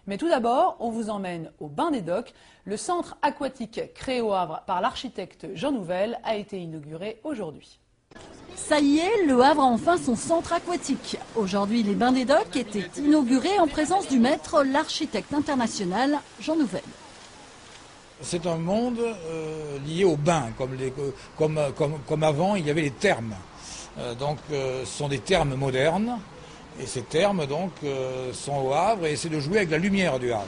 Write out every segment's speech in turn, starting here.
Mais tout d'abord, on vous emmène au Bain des Docks. Le centre aquatique créé au Havre par l'architecte Jean Nouvel a été inauguré aujourd'hui. Ça y est, le Havre a enfin son centre aquatique. Aujourd'hui, les Bains des Docks étaient inaugurés en présence du maître, l'architecte international Jean Nouvel. C'est un monde lié aux bains, comme avant il y avait les thermes. Ce sont des thermes modernes, et ces thermes sont au Havre et essaient de jouer avec la lumière du Havre.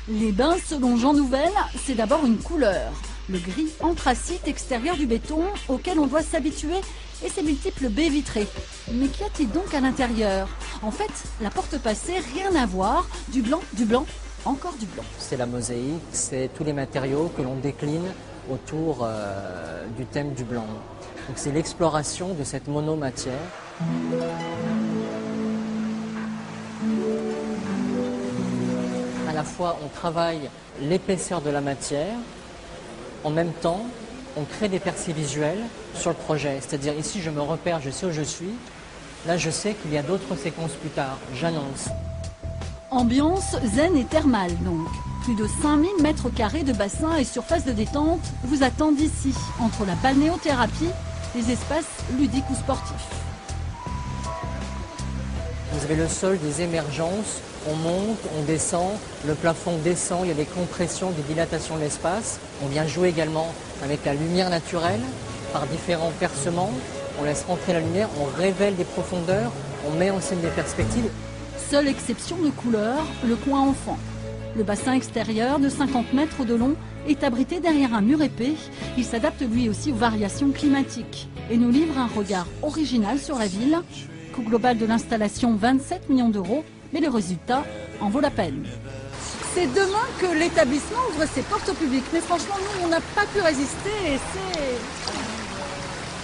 Les bains, selon Jean Nouvel, c'est d'abord une couleur. Le gris anthracite extérieur du béton auquel on doit s'habituer et ses multiples baies vitrées. Mais qu'y a-t-il donc à l'intérieur? En fait, la porte passée, rien à voir. Du blanc, encore du blanc. C'est la mosaïque, c'est tous les matériaux que l'on décline autour du thème du blanc. Donc c'est l'exploration de cette monomatière. À la fois, on travaille l'épaisseur de la matière, en même temps, on crée des percées visuelles sur le projet. C'est-à-dire ici, je me repère, je sais où je suis. Là, je sais qu'il y a d'autres séquences plus tard. J'annonce. Ambiance zen et thermale donc. Plus de 5000 mètres carrés de bassin et surface de détente vous attendent ici, entre la balnéothérapie, les espaces ludiques ou sportifs. Vous avez le sol des émergences, on monte, on descend, le plafond descend, il y a des compressions, des dilatations de l'espace. On vient jouer également avec la lumière naturelle, par différents percements. On laisse rentrer la lumière, on révèle des profondeurs, on met en scène des perspectives. Seule exception de couleur, le coin enfant. Le bassin extérieur de 50 mètres de long est abrité derrière un mur épais. Il s'adapte lui aussi aux variations climatiques et nous livre un regard original sur la ville. Coût global de l'installation 27 millions d'euros, mais le résultat en vaut la peine. C'est demain que l'établissement ouvre ses portes au public. Mais franchement, nous, on n'a pas pu résister et c'est